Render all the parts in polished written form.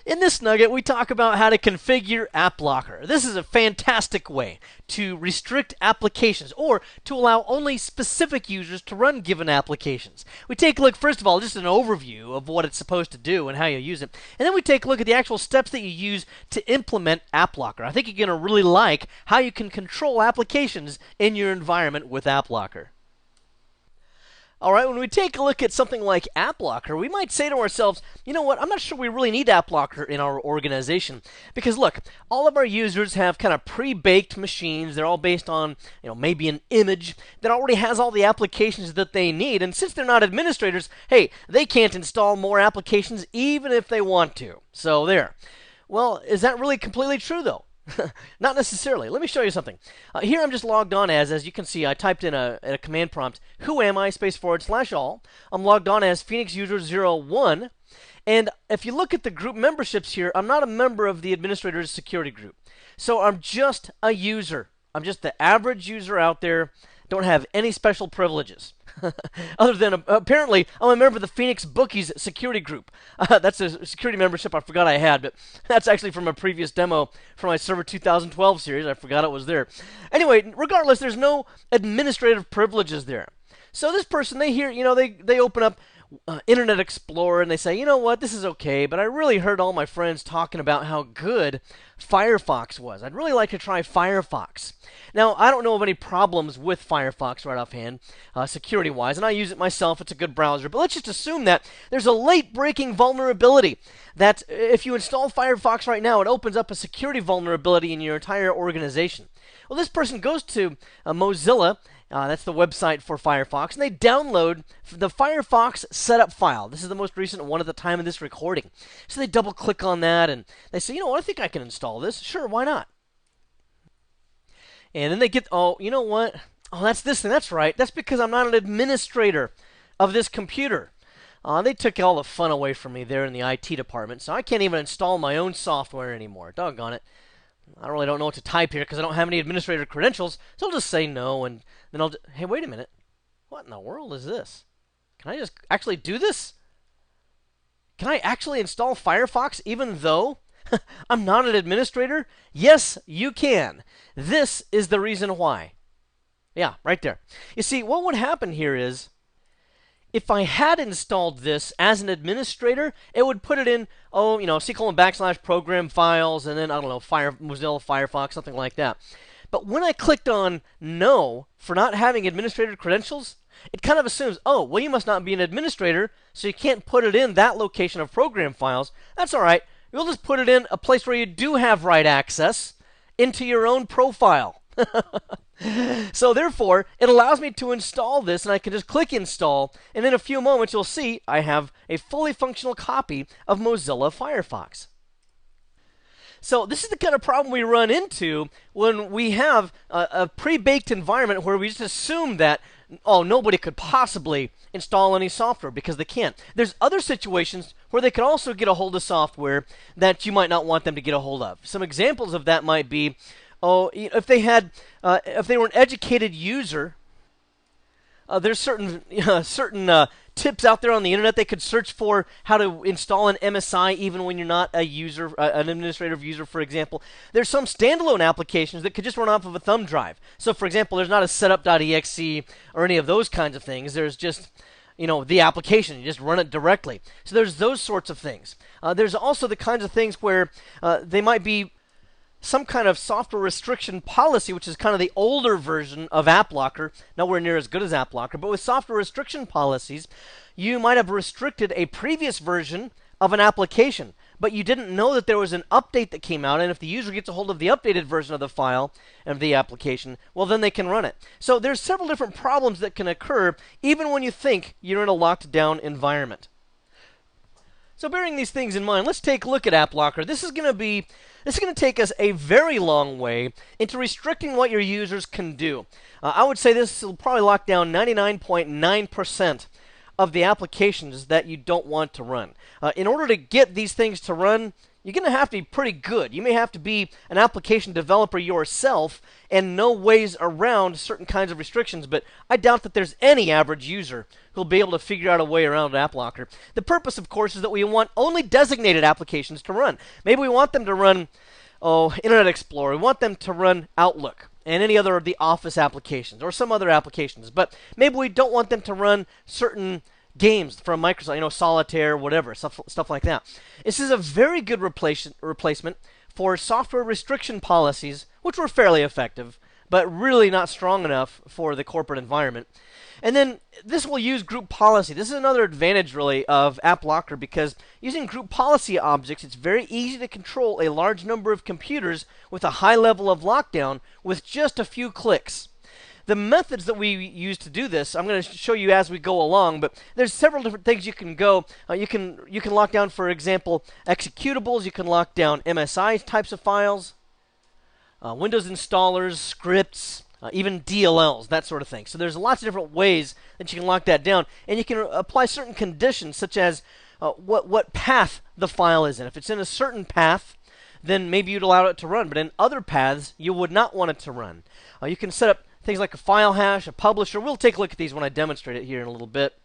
In this nugget, we talk about how to configure AppLocker. This is a fantastic way to restrict applications or to allow only specific users to run given applications. We take a look, first of all, just an overview of what it's supposed to do and how you use it. And then we take a look at the actual steps that you use to implement AppLocker. I think you're going to really like how you can control applications in your environment with AppLocker. All right, when we take a look at something like AppLocker, we might say to ourselves, you know what, I'm not sure we really need AppLocker in our organization. Because look, all of our users have kind of pre-baked machines. They're all based on, maybe an image that already has all the applications that they need. And since they're not administrators, hey, they can't install more applications even if they want to. So there. Well, is that really completely true, though? Not necessarily. Let me show you something. Here I'm just logged on as you can see, I typed in a command prompt, who am I, /all. I'm logged on as Phoenix User 01. And if you look at the group memberships here, I'm not a member of the administrator's security group. So I'm just a user. I'm just the average user out there. Don't have any special privileges. Other than, apparently, I'm a member of the Phoenix Bookies security group. That's a security membership I forgot I had, but that's actually from a previous demo from my Server 2012 series. I forgot it was there. Anyway, regardless, there's no administrative privileges there. So this person, they hear, they open up Internet Explorer and they say, you know what, this is okay, but I really heard all my friends talking about how good Firefox was. I'd really like to try Firefox. Now, I don't know of any problems with Firefox right offhand, security-wise, and I use it myself. It's a good browser. But let's just assume that there's a late-breaking vulnerability that if you install Firefox right now, it opens up a security vulnerability in your entire organization. Well, this person goes to Mozilla. That's the website for Firefox, and they download the Firefox setup file. This is the most recent one at the time of this recording. So they double-click on that, and they say, you know what, I think I can install this. Sure, why not? And then they get, oh, you know what? Oh, that's this thing. That's right. That's because I'm not an administrator of this computer. They took all the fun away from me there in the IT department, so I can't even install my own software anymore. Doggone it. I really don't know what to type here because I don't have any administrator credentials, so I'll just say no, and then hey, wait a minute. What in the world is this? Can I just actually do this? Can I actually install Firefox even though I'm not an administrator? Yes, you can. This is the reason why. Yeah, right there. You see, what would happen here is, if I had installed this as an administrator, it would put it in, /program files, and then, I don't know, Mozilla Firefox, something like that. But when I clicked on no for not having administrator credentials, it kind of assumes, oh, well, you must not be an administrator, so you can't put it in that location of program files. That's all right. You'll just put it in a place where you do have write access into your own profile. So therefore, it allows me to install this, and I can just click install, and in a few moments you'll see I have a fully functional copy of Mozilla Firefox. So this is the kind of problem we run into when we have a pre-baked environment where we just assume that, oh, nobody could possibly install any software because they can't. There's other situations where they could also get a hold of software that you might not want them to get a hold of. Some examples of that might be, if they were an educated user, there's certain tips out there on the internet they could search for how to install an MSI even when you're not a user, an administrative user, for example. There's some standalone applications that could just run off of a thumb drive. So, for example, there's not a setup.exe or any of those kinds of things. There's just the application. You just run it directly. So there's those sorts of things. There's also the kinds of things where they might be some kind of software restriction policy, which is kind of the older version of AppLocker, nowhere near as good as AppLocker. But with software restriction policies, you might have restricted a previous version of an application, but you didn't know that there was an update that came out, and if the user gets a hold of the updated version of the file of the application, well, then they can run it. So there's several different problems that can occur even when you think you're in a locked down environment. So bearing these things in mind, let's take a look at AppLocker. This is going to take us a very long way into restricting what your users can do. I would say this will probably lock down 99.9% of the applications that you don't want to run. In order to get these things to run, you're going to have to be pretty good. You may have to be an application developer yourself and know ways around certain kinds of restrictions, but I doubt that there's any average user who'll be able to figure out a way around AppLocker. The purpose, of course, is that we want only designated applications to run. Maybe we want them to run Internet Explorer. We want them to run Outlook and any other of the Office applications or some other applications. But maybe we don't want them to run certain games from Microsoft, Solitaire, whatever, stuff like that. This is a very good replacement for software restriction policies, which were fairly effective, but really not strong enough for the corporate environment. And then this will use group policy. This is another advantage, really, of AppLocker, because using group policy objects, it's very easy to control a large number of computers with a high level of lockdown with just a few clicks. The methods that we use to do this, I'm going to show you as we go along, but there's several different things you can go. You can lock down, for example, executables. You can lock down MSI types of files, Windows installers, scripts, even DLLs, that sort of thing. So there's lots of different ways that you can lock that down, and you can apply certain conditions, such as what path the file is in. If it's in a certain path, then maybe you'd allow it to run, but in other paths, you would not want it to run. You can set up things like a file hash, a publisher. We'll take a look at these when I demonstrate it here in a little bit.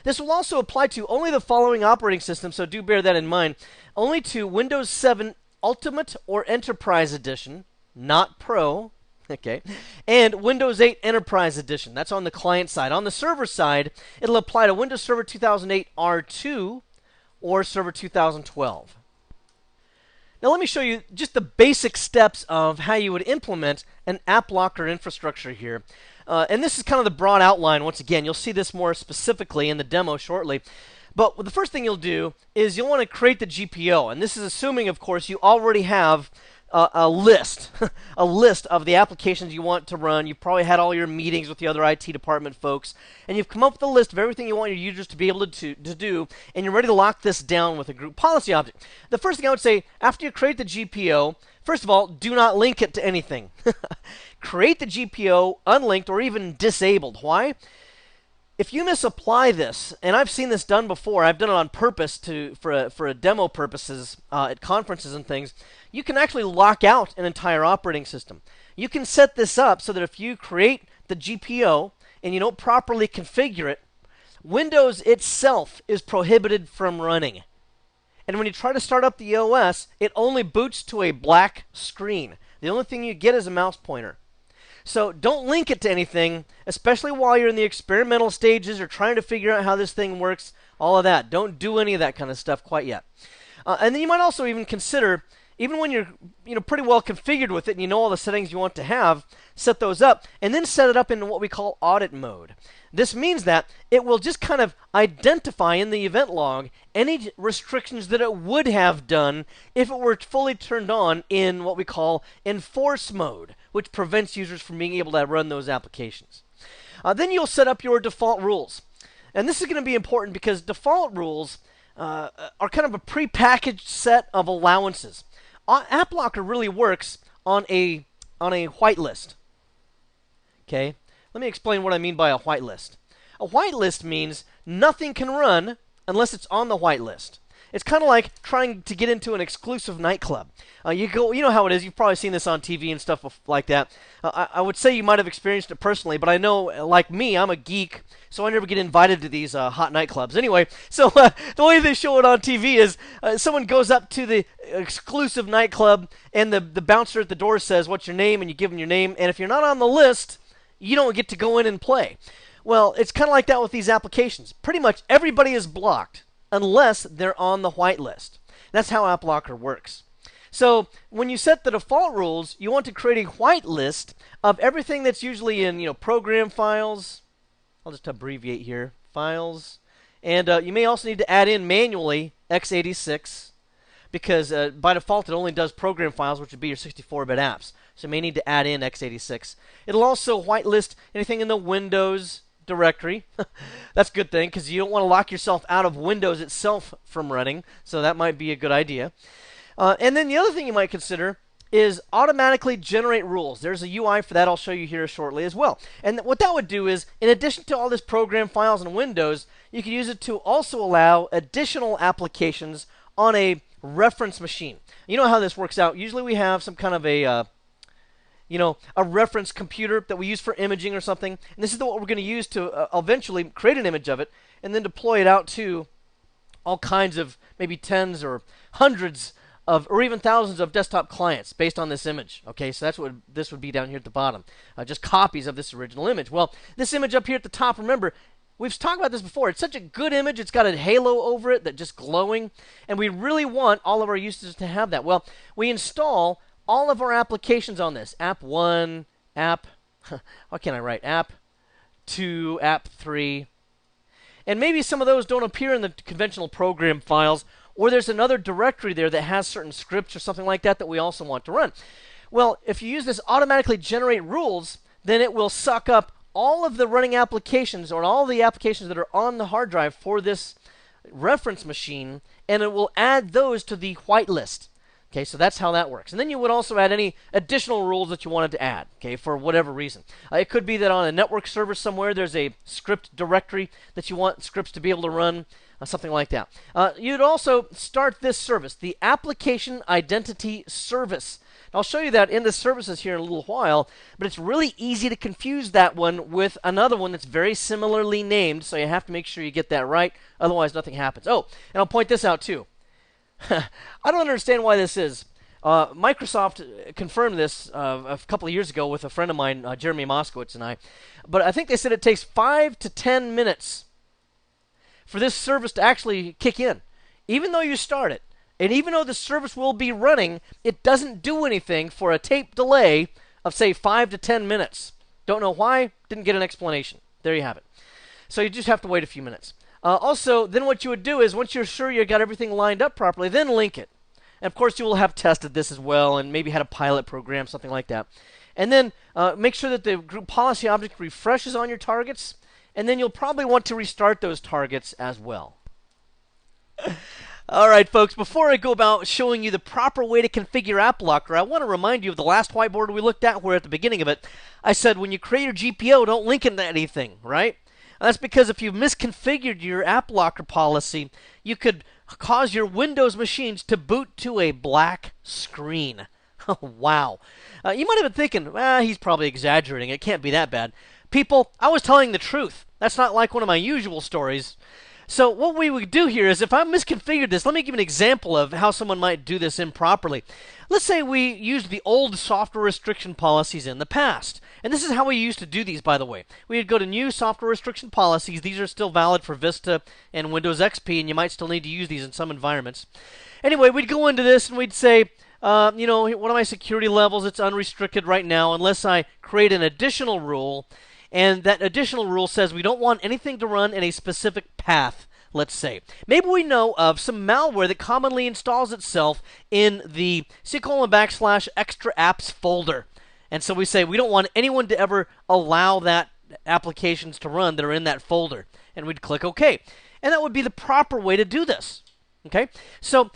This will also apply to only the following operating systems, so do bear that in mind. Only to Windows 7 Ultimate or Enterprise Edition, not Pro, okay, and Windows 8 Enterprise Edition. That's on the client side. On the server side, it'll apply to Windows Server 2008 R2 or Server 2012. Now let me show you just the basic steps of how you would implement an AppLocker infrastructure here. And this is kind of the broad outline. Once again, you'll see this more specifically in the demo shortly. But the first thing you'll do is you'll want to create the GPO. And this is assuming, of course, you already have a list, a list of the applications you want to run. You've probably had all your meetings with the other IT department folks, and you've come up with a list of everything you want your users to be able to do, and you're ready to lock this down with a group policy object. The first thing I would say, after you create the GPO, first of all, do not link it to anything. Create the GPO unlinked or even disabled. Why? If you misapply this, and I've seen this done before, I've done it on purpose for a demo purposes at conferences and things, you can actually lock out an entire operating system. You can set this up so that if you create the GPO and you don't properly configure it, Windows itself is prohibited from running. And when you try to start up the OS, it only boots to a black screen. The only thing you get is a mouse pointer. So don't link it to anything, especially while you're in the experimental stages or trying to figure out how this thing works, all of that. Don't do any of that kind of stuff quite yet. And then you might also even consider, even when you're pretty well configured with it and you know all the settings you want to have, set those up, and then set it up in what we call audit mode. This means that it will just kind of identify in the event log any restrictions that it would have done if it were fully turned on in what we call enforce mode, which prevents users from being able to run those applications. Then you'll set up your default rules. And this is going to be important because default rules are kind of a prepackaged set of allowances. AppLocker really works on a whitelist. Okay? Let me explain what I mean by a whitelist. A whitelist means nothing can run unless it's on the whitelist. It's kind of like trying to get into an exclusive nightclub. You know how it is. You've probably seen this on TV and stuff like that. I would say you might have experienced it personally, but I know, like me, I'm a geek, so I never get invited to these hot nightclubs. Anyway, so the way they show it on TV is someone goes up to the exclusive nightclub, and the bouncer at the door says, "What's your name?" and you give them your name. And if you're not on the list, you don't get to go in and play. Well, it's kind of like that with these applications. Pretty much everybody is blocked unless they're on the whitelist. That's how AppLocker works. So when you set the default rules, you want to create a whitelist of everything that's usually in program files. I'll just abbreviate here, files. And you may also need to add in manually x86 because by default it only does program files, which would be your 64-bit apps. So you may need to add in x86. It'll also whitelist anything in the Windows directory. That's a good thing because you don't want to lock yourself out of Windows itself from running. So that might be a good idea. And then the other thing you might consider is automatically generate rules. There's a UI for that I'll show you here shortly as well. And what that would do is, in addition to all this program files in Windows, you can use it to also allow additional applications on a reference machine. You know how this works out. Usually we have some kind of a reference computer that we use for imaging or something. And this is what we're going to use to eventually create an image of it and then deploy it out to all kinds of maybe tens or hundreds of, or even thousands of desktop clients based on this image. Okay, so that's what this would be down here at the bottom. Just copies of this original image. Well, this image up here at the top, remember, we've talked about this before. It's such a good image. It's got a halo over it that just glowing. And we really want all of our users to have that. Well, we install all of our applications on this. App 1, app, why can't I write? App 2, app 3. And maybe some of those don't appear in the conventional program files, or there's another directory there that has certain scripts or something like that that we also want to run. Well, if you use this automatically generate rules, then it will suck up all of the running applications or all the applications that are on the hard drive for this reference machine, and it will add those to the whitelist. Okay, so that's how that works. And then you would also add any additional rules that you wanted to add, okay, for whatever reason. It could be that on a network server somewhere there's a script directory that you want scripts to be able to run, something like that. You'd also start this service, the Application Identity Service. I'll show you that in the services here in a little while, but it's really easy to confuse that one with another one that's very similarly named, so you have to make sure you get that right, otherwise nothing happens. Oh, and I'll point this out too. I don't understand why this is. Microsoft confirmed this a couple of years ago with a friend of mine, Jeremy Moskowitz, and I. But I think they said it takes 5 to 10 minutes for this service to actually kick in. Even though you start it, and even though the service will be running, it doesn't do anything for a tape delay of, say, 5 to 10 minutes. Don't know why. Didn't get an explanation. There you have it. So you just have to wait a few minutes. Also, then what you would do is, once you're sure you got everything lined up properly, then link it. And of course, you will have tested this as well, and maybe had a pilot program, something like that. And then make sure that the group policy object refreshes on your targets, and then you'll probably want to restart those targets as well. All right, folks, before I go about showing you the proper way to configure AppLocker, I want to remind you of the last whiteboard we looked at, where at the beginning of it, I said when you create your GPO, don't link it to anything, right? That's because if you've misconfigured your AppLocker policy, you could cause your Windows machines to boot to a black screen. Wow. You might have been thinking, he's probably exaggerating. It can't be that bad. People, I was telling the truth. That's not like one of my usual stories. So what we would do here is, if I misconfigured this, let me give an example of how someone might do this improperly. Let's say we used the old software restriction policies in the past. And this is how we used to do these, by the way. We'd go to New Software Restriction Policies. These are still valid for Vista and Windows XP, and you might still need to use these in some environments. Anyway, we'd go into this and we'd say, one of my security levels, it's unrestricted right now unless I create an additional rule. And that additional rule says we don't want anything to run in a specific path, let's say. Maybe we know of some malware that commonly installs itself in the /extra apps folder. And so we say we don't want anyone to ever allow that applications to run that are in that folder. And we'd click OK. And that would be the proper way to do this. Okay? So,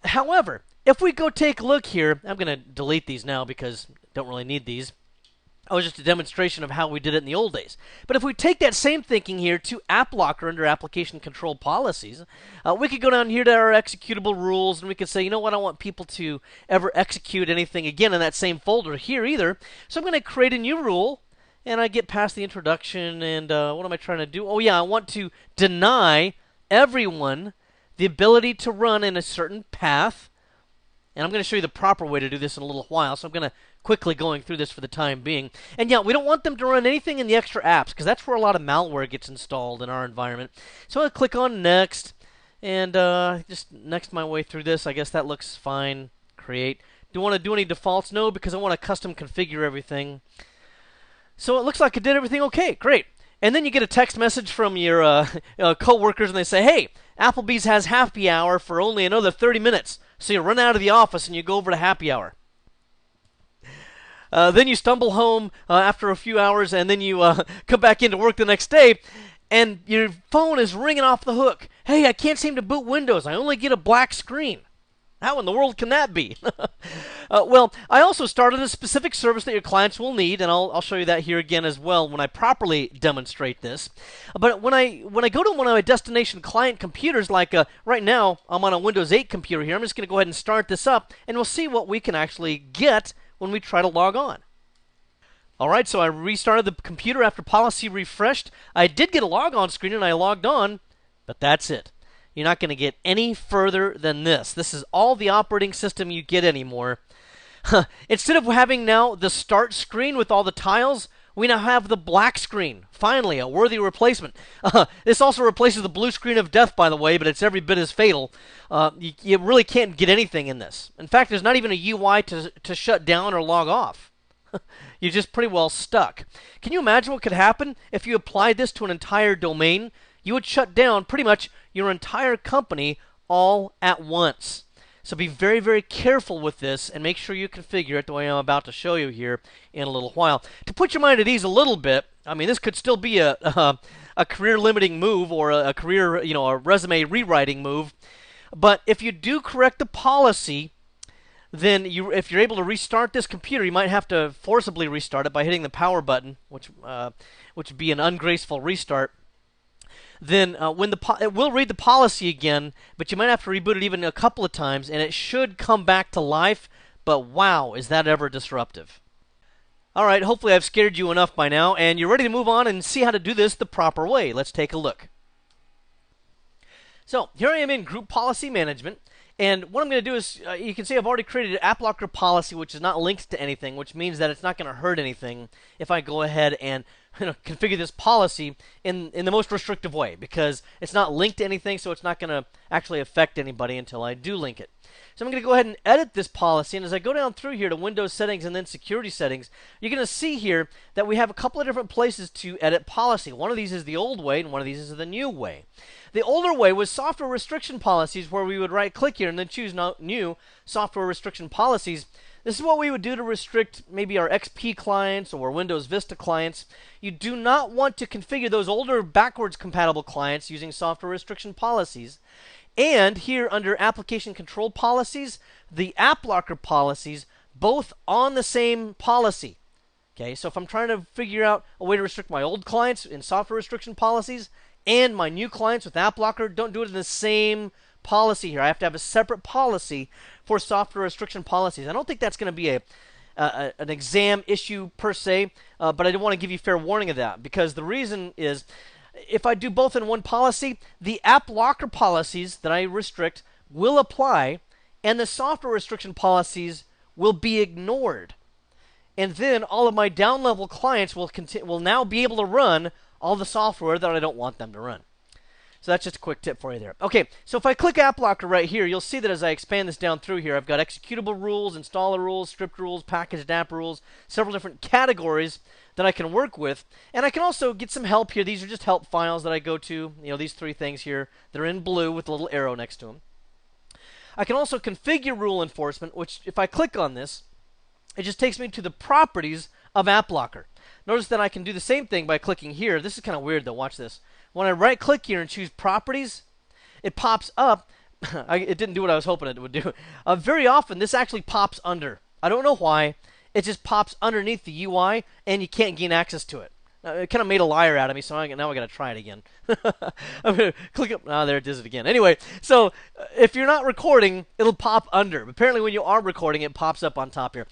however, if we go take a look here, I'm going to delete these now because I don't really need these. That was just a demonstration of how we did it in the old days. But if we take that same thinking here to AppLocker under Application Control Policies, we could go down here to our executable rules, and we could say, you know what, I don't want people to ever execute anything again in that same folder here either. So I'm going to create a new rule, and I get past the introduction, and what am I trying to do? Oh yeah, I want to deny everyone the ability to run in a certain path. And I'm going to show you the proper way to do this in a little while, so I'm going to quickly going through this for the time being. And yeah, we don't want them to run anything in the extra apps, because that's where a lot of malware gets installed in our environment. So I'll click on Next, and just next my way through this. I guess that looks fine. Create. Do I want to do any defaults? No, because I want to custom configure everything. So it looks like I did everything okay. Great. And then you get a text message from your co-workers, and they say, hey, Applebee's has happy hour for only another 30 minutes. So you run out of the office and you go over to happy hour. Then you stumble home after a few hours, and then you come back into work the next day, and your phone is ringing off the hook. Hey, I can't seem to boot Windows. I only get a black screen. How in the world can that be? Well, I also started a specific service that your clients will need, and I'll show you that here again as well when I properly demonstrate this. But when I go to one of my destination client computers, like right now I'm on a Windows 8 computer here, I'm just going to go ahead and start this up, and we'll see what we can actually get when we try to log on. All right, so I restarted the computer after policy refreshed. I did get a logon screen, and I logged on, but that's it. You're not going to get any further than this. This is all the operating system you get anymore. Instead of having now the start screen with all the tiles, we now have the black screen. Finally, a worthy replacement. This also replaces the blue screen of death, by the way, but it's every bit as fatal. You really can't get anything in this. In fact, there's not even a UI to shut down or log off. You're just pretty well stuck. Can you imagine what could happen if you applied this to an entire domain? You would shut down pretty much your entire company all at once. So be very, very careful with this and make sure you configure it the way I'm about to show you here in a little while. To put your mind at ease a little bit, I mean, this could still be a career-limiting move or a career, a resume rewriting move. But if you do correct the policy, then if you're able to restart this computer, you might have to forcibly restart it by hitting the power button, which would be an ungraceful restart. Then it will read the policy again, but you might have to reboot it even a couple of times, and it should come back to life. But wow, is that ever disruptive. All right, hopefully I've scared you enough by now, and you're ready to move on and see how to do this the proper way. Let's take a look. So here I am in Group Policy Management. And what I'm going to do is, you can see I've already created an app locker policy, which is not linked to anything, which means that it's not going to hurt anything if I go ahead and configure this policy in the most restrictive way, because it's not linked to anything, so it's not going to actually affect anybody until I do link it. So I'm going to go ahead and edit this policy, and as I go down through here to Windows Settings and then Security Settings, you're going to see here that we have a couple of different places to edit policy. One of these is the old way, and one of these is the new way. The older way was software restriction policies, where we would right-click here and then choose New Software Restriction Policies. This is what we would do to restrict maybe our XP clients or Windows Vista clients. You do not want to configure those older backwards compatible clients using software restriction policies. And here under Application Control Policies, the App Locker policies, both on the same policy. Okay, so if I'm trying to figure out a way to restrict my old clients in software restriction policies and my new clients with App Locker, don't do it in the same policy here. I have to have a separate policy for software restriction policies. I don't think that's going to be an exam issue per se, but I do want to give you fair warning of that, because the reason is if I do both in one policy, the App Locker policies that I restrict will apply, and the software restriction policies will be ignored. And then all of my down-level clients will now be able to run all the software that I don't want them to run. So that's just a quick tip for you there. Okay, so if I click App Locker right here, you'll see that as I expand this down through here, I've got executable rules, installer rules, script rules, packaged app rules, several different categories that I can work with. And I can also get some help here. These are just help files that I go to. These three things here. They're in blue with a little arrow next to them. I can also configure rule enforcement, which if I click on this, it just takes me to the properties of App Locker. Notice that I can do the same thing by clicking here. This is kind of weird though. Watch this. When I right-click here and choose Properties, it pops up. It didn't do what I was hoping it would do. Very often, this actually pops under. I don't know why. It just pops underneath the UI, and you can't gain access to it. It kind of made a liar out of me, so now I got to try it again. I'm going to click up. Ah, there it does it again. Anyway, so if you're not recording, it'll pop under. Apparently, when you are recording, it pops up on top here.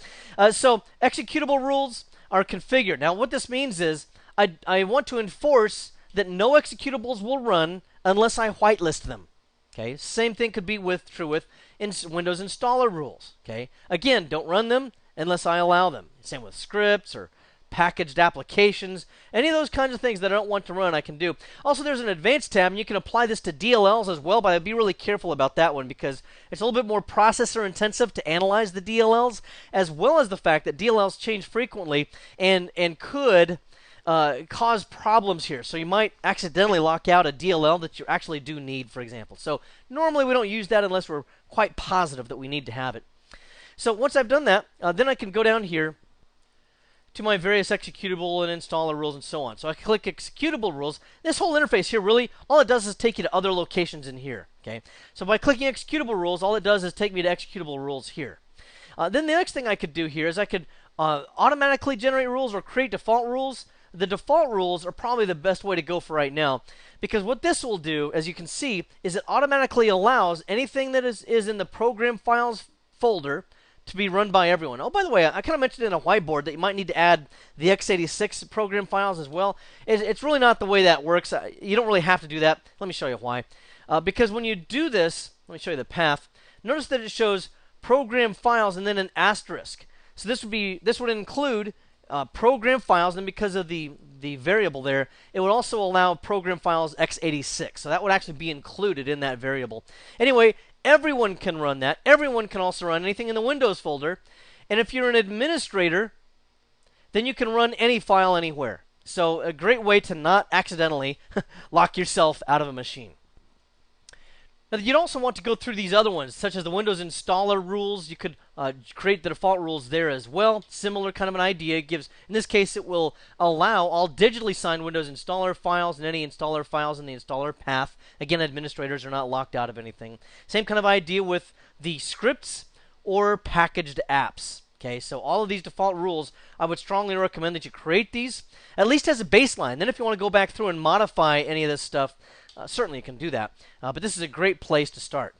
So executable rules are configured. Now, what this means is I want to enforce that no executables will run unless I whitelist them. Okay, same thing could be true with Windows installer rules. Okay, again, don't run them unless I allow them. Same with scripts or packaged applications, any of those kinds of things that I don't want to run, I can do. Also, there's an advanced tab, and you can apply this to DLLs as well, but I'd be really careful about that one because it's a little bit more processor intensive to analyze the DLLs, as well as the fact that DLLs change frequently and could cause problems here. So you might accidentally lock out a DLL that you actually do need, for example. So normally we don't use that unless we're quite positive that we need to have it. So once I've done that, then I can go down here to my various executable and installer rules and so on. So I click executable rules. This whole interface here, really, all it does is take you to other locations in here. Okay. So by clicking executable rules, all it does is take me to executable rules here. Then the next thing I could do here is I could automatically generate rules or create default rules. The default rules are probably the best way to go for right now, because what this will do, as you can see, is it automatically allows anything that is in the program files folder to be run by everyone. Oh, by the way, I kind of mentioned in a whiteboard that you might need to add the x86 program files as well. It's really not the way that works. You don't really have to do that. Let me show you why. Because when you do this, let me show you the path. Notice that it shows program files and then an asterisk. So this would include program files, and because of the variable there, it would also allow program files x86. So that would actually be included in that variable. Anyway, everyone can run that. Everyone can also run anything in the Windows folder. And if you're an administrator, then you can run any file anywhere. So a great way to not accidentally lock yourself out of a machine. Now, you'd also want to go through these other ones, such as the Windows installer rules. You could create the default rules there as well. Similar kind of an idea. It gives, in this case, it will allow all digitally signed Windows installer files and any installer files in the installer path. Again, administrators are not locked out of anything. Same kind of idea with the scripts or packaged apps. Okay, so all of these default rules, I would strongly recommend that you create these, at least as a baseline. Then if you want to go back through and modify any of this stuff, certainly you can do that. But this is a great place to start.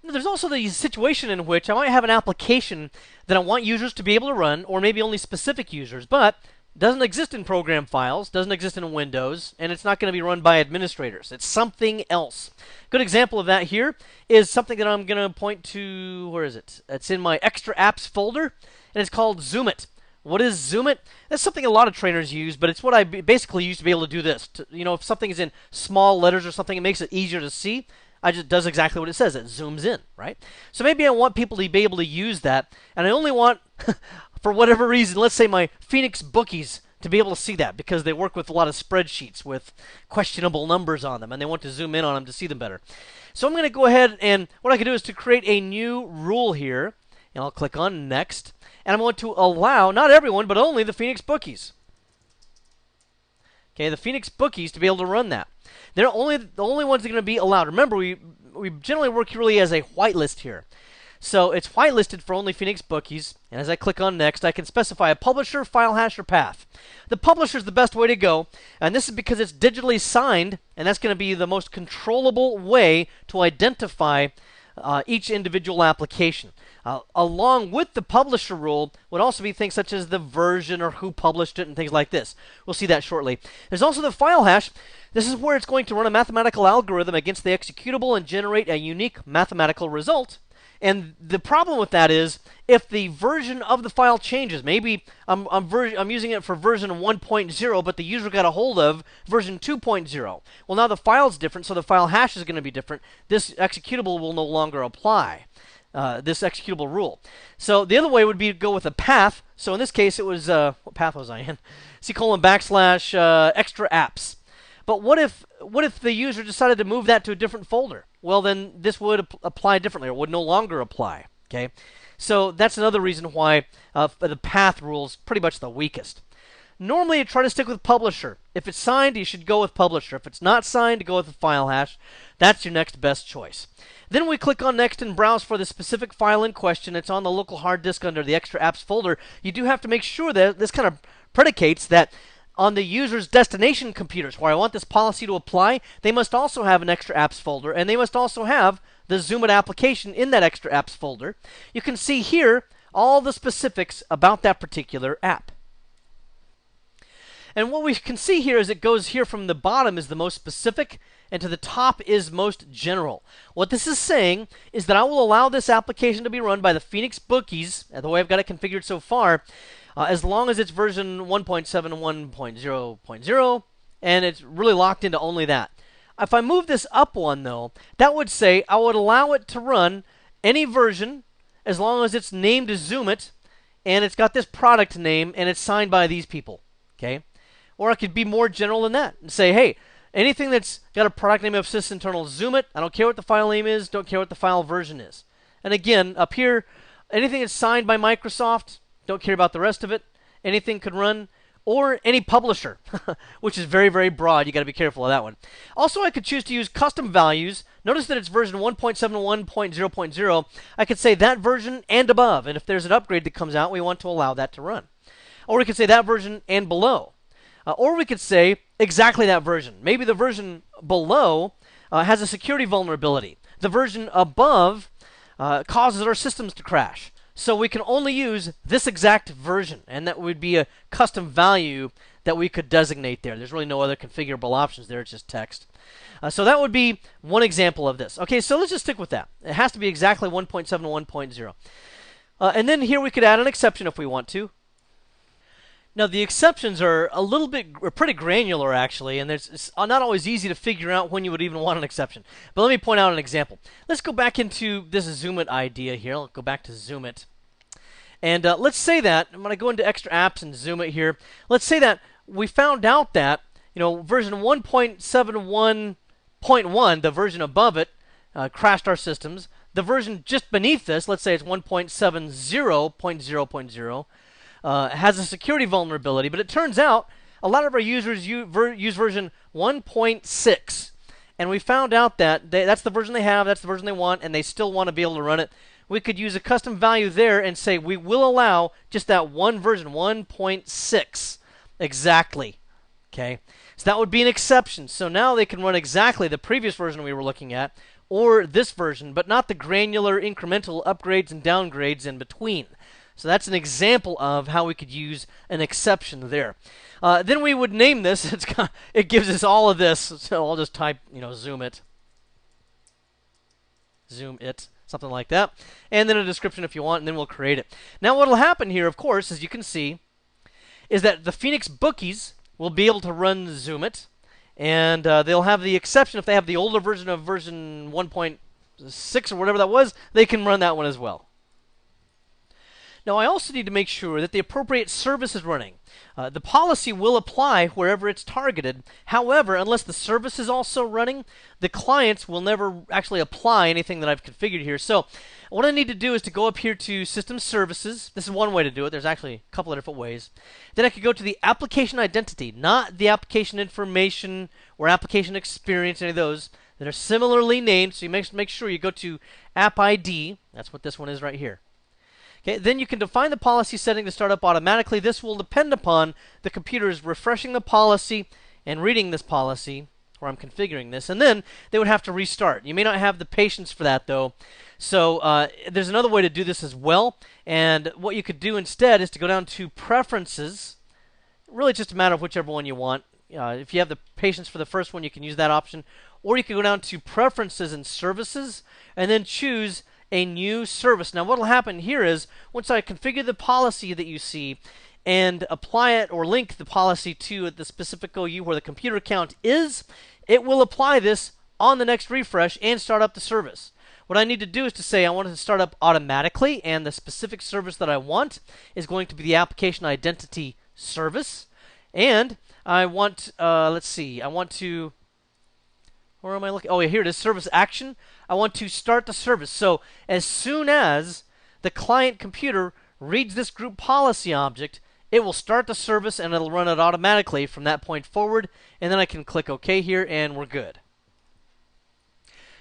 Now, there's also the situation in which I might have an application that I want users to be able to run, or maybe only specific users, but doesn't exist in program files, doesn't exist in Windows, and it's not going to be run by administrators. It's something else. Good example of that here is something that I'm going to point to. Where is it? It's in my extra apps folder, and it's called Zoom It. What is Zoom It? That's something a lot of trainers use, but it's what I basically use to be able to do this. If something is in small letters or something, it makes it easier to see. I just does exactly what it says. It zooms in, right? So maybe I want people to be able to use that, and I only want, for whatever reason, let's say my Phoenix bookies to be able to see that because they work with a lot of spreadsheets with questionable numbers on them, and they want to zoom in on them to see them better. So I'm going to go ahead, and what I can do is to create a new rule here, and I'll click on Next, and I'm going to allow, not everyone, but only the Phoenix bookies. Okay, the Phoenix bookies to be able to run that. They're the only ones that are going to be allowed. Remember, we generally work really as a whitelist here. So it's whitelisted for only Phoenix bookies, and as I click on Next, I can specify a publisher, file hash, or path. The publisher is the best way to go, and this is because it's digitally signed, and that's going to be the most controllable way to identify each individual application. Along with the publisher rule would also be things such as the version or who published it and things like this. We'll see that shortly. There's also the file hash. This is where it's going to run a mathematical algorithm against the executable and generate a unique mathematical result. And the problem with that is if the version of the file changes, maybe I'm using it for version 1.0, but the user got a hold of version 2.0. Well, now the file's different, so the file hash is going to be different. This executable will no longer apply, this executable rule. So the other way would be to go with a path. So in this case, it was, what path was I in? C:\/ extra apps. But what if the user decided to move that to a different folder? Well, then this would apply differently, or would no longer apply. Okay, so that's another reason why the path rule is pretty much the weakest. Normally, you try to stick with publisher. If it's signed, you should go with publisher. If it's not signed, go with the file hash. That's your next best choice. Then we click on Next and browse for the specific file in question. It's on the local hard disk under the extra apps folder. You do have to make sure that this kind of predicates that on the user's destination computers, where I want this policy to apply, they must also have an extra apps folder, and they must also have the Zoom It application in that extra apps folder. You can see here all the specifics about that particular app. And what we can see here is it goes here from the bottom is the most specific, and to the top is most general. What this is saying is that I will allow this application to be run by the Phoenix bookies, the way I've got it configured so far, as long as it's version 1.7, and it's really locked into only that. If I move this up one, though, that would say I would allow it to run any version as long as it's named as Zoom It, and it's got this product name, and it's signed by these people. Okay? Or I could be more general than that and say, hey, anything that's got a product name of sysinternal Zoom It, I don't care what the file name is, don't care what the file version is. And again, up here, anything that's signed by Microsoft, don't care about the rest of it. Anything could run. or any publisher, which is very, very broad. You got to be careful of that one. Also, I could choose to use custom values. Notice that it's version 1.71.0.0. I could say that version and above, and if there's an upgrade that comes out, we want to allow that to run. Or we could say that version and below. Or we could say exactly that version. Maybe the version below has a security vulnerability. The version above causes our systems to crash. So we can only use this exact version, and that would be a custom value that we could designate there. There's really no other configurable options there. It's just text. So that would be one example of this. Okay, so let's just stick with that. It has to be exactly 1.71.0. And then here we could add an exception if we want to. Now, the exceptions are pretty granular, actually, and it's not always easy to figure out when you would even want an exception. But let me point out an example. Let's go back into this Zoom It idea here. I'll go back to Zoom It. And let's say that, I'm going to go into Extra Apps and Zoom It here. Let's say that we found out that, version 1.71.1, the version above it, crashed our systems. The version just beneath this, let's say it's 1.70.0.0, has a security vulnerability, but it turns out a lot of our users use version 1.6, and we found out that that's the version they have, that's the version they want, and they still want to be able to run it. We could use a custom value there and say we will allow just that one version, 1.6, exactly. Okay, so that would be an exception. So now they can run exactly the previous version we were looking at, or this version, but not the granular incremental upgrades and downgrades in between. So that's an example of how we could use an exception there. Then we would name this. It gives us all of this. So I'll just type, Zoom It. Zoom It. Something like that. And then a description if you want, and then we'll create it. Now what will happen here, of course, as you can see, is that the Phoenix bookies will be able to run Zoom It. And they'll have the exception if they have the older version of version 1.6 or whatever that was, they can run that one as well. Now, I also need to make sure that the appropriate service is running. The policy will apply wherever it's targeted. However, unless the service is also running, the clients will never actually apply anything that I've configured here. So what I need to do is to go up here to System Services. This is one way to do it. There's actually a couple of different ways. Then I could go to the application identity, not the application information or application experience, any of those that are similarly named. So you make sure you go to App ID. That's what this one is right here. Okay, then you can define the policy setting to start up automatically. This will depend upon the computer's refreshing the policy and reading this policy, where I'm configuring this, and then they would have to restart. You may not have the patience for that, though. So there's another way to do this as well, and what you could do instead is to go down to Preferences. Really just a matter of whichever one you want. If you have the patience for the first one, you can use that option, or you can go down to Preferences and Services, and then choose a new service. Now what will happen here is once I configure the policy that you see and apply it or link the policy to the specific OU where the computer account is, it will apply this on the next refresh and start up the service. What I need to do is to say I want it to start up automatically, and the specific service that I want is going to be the application identity service. And I want, let's see, I want to, where am I looking? Oh, yeah, here it is, service action. I want to start the service. So as soon as the client computer reads this group policy object, it will start the service and it'll run it automatically from that point forward. And then I can click OK here and we're good.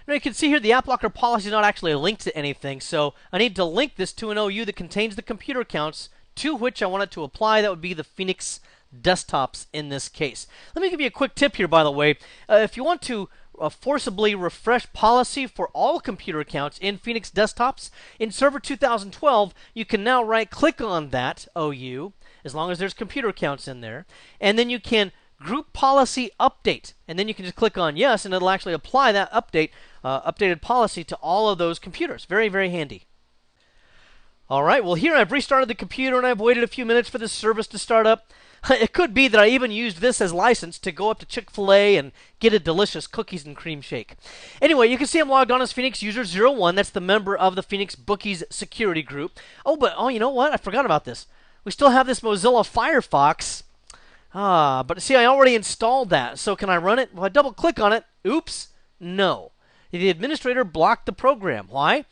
Now you can see here the AppLocker policy is not actually linked to anything. So I need to link this to an OU that contains the computer accounts to which I want it to apply. That would be the Phoenix desktops in this case. Let me give you a quick tip here, by the way. If you want to forcibly refresh policy for all computer accounts in Phoenix desktops, in Server 2012, you can now right-click on that OU, as long as there's computer accounts in there, and then you can group policy update, and then you can just click on yes, and it'll actually apply that updated policy to all of those computers. Very, very handy. All right, well here I've restarted the computer and I've waited a few minutes for this service to start up. It could be that I even used this as license to go up to Chick-fil-A and get a delicious cookies and cream shake. Anyway, you can see I'm logged on as Phoenix User 01. That's the member of the Phoenix Bookies security group. Oh, you know what? I forgot about this. We still have this Mozilla Firefox. But see, I already installed that. So can I run it? Well, I double-click on it. Oops. No. The administrator blocked the program. Why?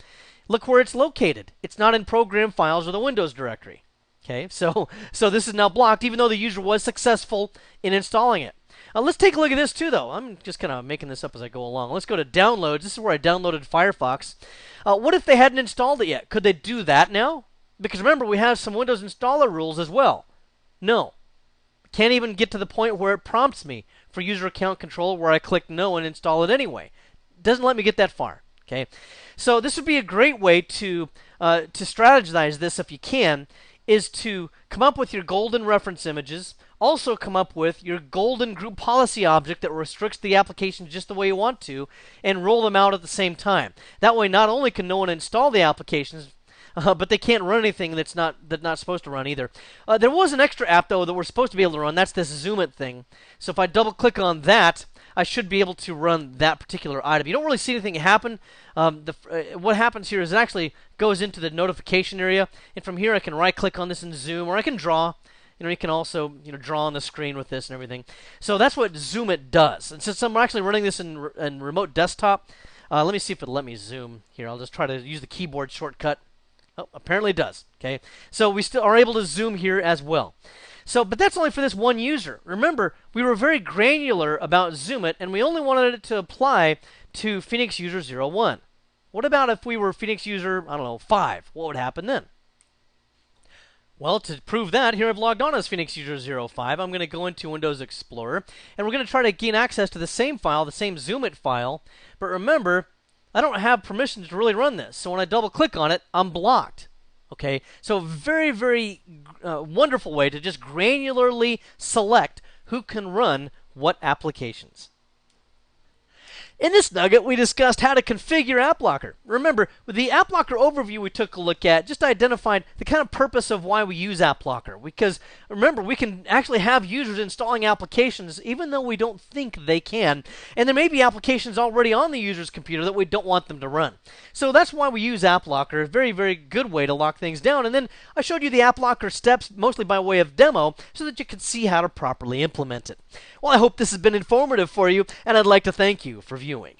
Look where it's located. It's not in Program Files or the Windows directory. Okay, so this is now blocked, even though the user was successful in installing it. Let's take a look at this too, though. I'm just kind of making this up as I go along. Let's go to downloads. This is where I downloaded Firefox. What if they hadn't installed it yet? Could they do that now? Because remember, we have some Windows installer rules as well. No. Can't even get to the point where it prompts me for user account control, where I click no and install it anyway. Doesn't let me get that far. Okay, so this would be a great way to strategize this if you can, is to come up with your golden reference images, also come up with your golden group policy object that restricts the application just the way you want to, and roll them out at the same time. That way, not only can no one install the applications, but they can't run anything that's not supposed to run either. There was an extra app, though, that we're supposed to be able to run. That's this Zoom It thing. So if I double-click on that, I should be able to run that particular item. You don't really see anything happen. What happens here is it actually goes into the notification area, and from here I can right-click on this and zoom, or I can draw. You can also draw on the screen with this and everything. So that's what Zoom It does. And since I'm actually running this in remote desktop, let me see if it'll let me zoom here. I'll just try to use the keyboard shortcut. Oh, apparently it does. Okay, so we still are able to zoom here as well. But that's only for this one user. Remember, we were very granular about Zoom It, and we only wanted it to apply to Phoenix user 01. What about if we were Phoenix user, 5? What would happen then? Well, to prove that, here I've logged on as Phoenix user 05. I'm going to go into Windows Explorer, and we're going to try to gain access to the same file, the same Zoom It file. But remember, I don't have permissions to really run this. So when I double-click on it, I'm blocked. Okay, so very, very wonderful way to just granularly select who can run what applications. In this nugget, we discussed how to configure AppLocker. Remember, with the AppLocker overview we took a look at, just identified the kind of purpose of why we use AppLocker. Because, remember, we can actually have users installing applications even though we don't think they can. And there may be applications already on the user's computer that we don't want them to run. So that's why we use AppLocker. A very, very good way to lock things down. And then I showed you the AppLocker steps, mostly by way of demo, so that you could see how to properly implement it. Well, I hope this has been informative for you, and I'd like to thank you for viewing.